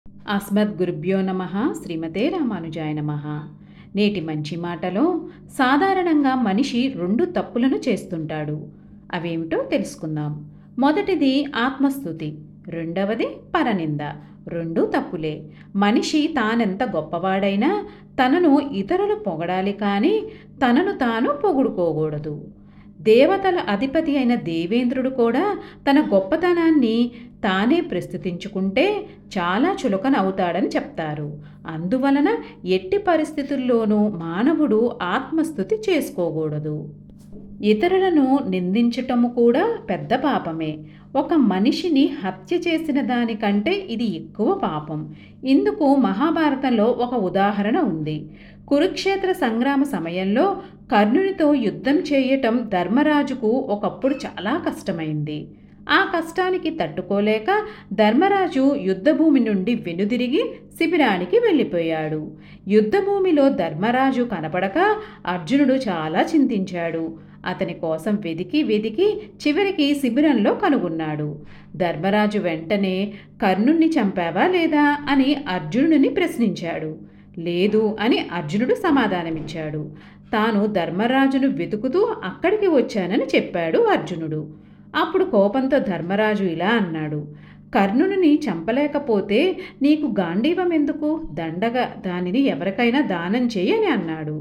అస్మద్గురుభ్యో నమః. శ్రీమతే రామానుజాయ నమః. నేటి మంచి మాటలో సాధారణంగా మనిషి రెండు తప్పులను చేస్తుంటాడు. అవేమిటో తెలుసుకుందాం. మొదటిది ఆత్మస్తుతి, రెండవది పరనింద. రెండూ తప్పులే. మనిషి తానెంత గొప్పవాడైనా తనను ఇతరులు పొగడాలి కానీ తనను తాను పొగుడుకోకూడదు. దేవతల అధిపతి అయిన దేవేంద్రుడు కూడా తన గొప్పతనాన్ని తానే ప్రస్తుతించుకుంటే చాలా చులకనవుతాడని చెప్తారు. అందువలన ఎట్టి పరిస్థితుల్లోనూ మానవుడు ఆత్మస్తుతి చేసుకోకూడదు. ఇతరులను నిందించటము కూడా పెద్ద పాపమే. ఒక మనిషిని హత్య చేసిన దానికంటే ఇది ఎక్కువ పాపం. ఇందుకు మహాభారతంలో ఒక ఉదాహరణ ఉంది. కురుక్షేత్ర సంగ్రామ సమయంలో కర్ణునితో యుద్ధం చేయటం ధర్మరాజుకు ఒకప్పుడు చాలా కష్టమైంది. ఆ కష్టానికి తట్టుకోలేక ధర్మరాజు యుద్ధభూమి నుండి వెనుదిరిగి శిబిరానికి వెళ్ళిపోయాడు. యుద్ధభూమిలో ధర్మరాజు కనపడక అర్జునుడు చాలా చింతించాడు. అతని కోసం వెదికి వెదికి చివరికి శిబిరంలో కనుగొన్నాడు. ధర్మరాజు వెంటనే కర్ణుణ్ణి చంపావా లేదా అని అర్జునుడిని ప్రశ్నించాడు. లేదు అని అర్జునుడు సమాధానమిచ్చాడు. తాను ధర్మరాజును వెతుకుతూ అక్కడికి వచ్చానని చెప్పాడు అర్జునుడు. అప్పుడు కోపంతో ధర్మరాజు ఇలా అన్నాడు, కర్ణుని చంపలేకపోతే నీకు గాంధీవం ఎందుకు? దండగా దానిని ఎవరికైనా దానం చేయని అన్నాడు.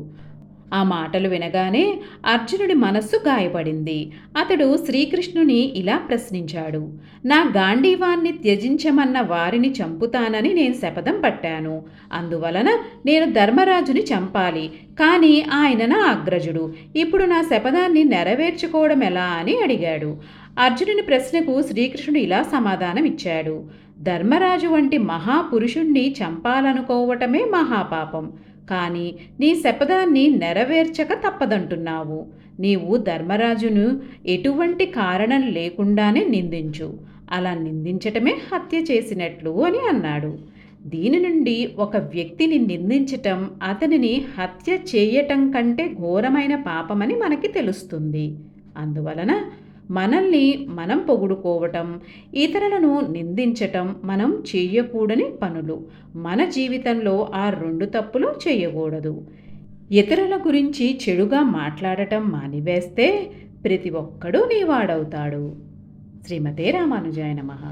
ఆ మాటలు వినగానే అర్జునుడి మనస్సు గాయపడింది. అతడు శ్రీకృష్ణుని ఇలా ప్రశ్నించాడు, నా గాంధీవాన్ని త్యజించమన్న వారిని చంపుతానని నేను శపథం పట్టాను. అందువలన నేను ధర్మరాజుని చంపాలి. కానీ ఆయన నా అగ్రజుడు. ఇప్పుడు నా శపథాన్ని నెరవేర్చుకోవడం ఎలా అని అడిగాడు. అర్జునుని ప్రశ్నకు శ్రీకృష్ణుడు ఇలా సమాధానం ఇచ్చాడు, ధర్మరాజు వంటి మహాపురుషుణ్ణి చంపాలనుకోవటమే మహాపాపం. కానీ నీ శపథాన్ని నెరవేర్చక తప్పదంటున్నావు. నీవు ధర్మరాజును ఎటువంటి కారణం లేకుండానే నిందించు. అలా నిందించటమే హత్య చేసినట్లు అని అన్నాడు. దీని నుండి ఒక వ్యక్తిని నిందించటం అతనిని హత్య చేయటం కంటే ఘోరమైన పాపమని మనకి తెలుస్తుంది. అందువలన మనల్ని మనం పొగుడుకోవటం, ఇతరులను నిందించటం మనం చేయకూడని పనులు. మన జీవితంలో ఆ రెండు తప్పులు చేయకూడదు. ఇతరుల గురించి చెడుగా మాట్లాడటం మానివేస్తే ప్రతి ఒక్కడూ నీవాడవుతాడు. శ్రీమతే రామానుజాయ నమః.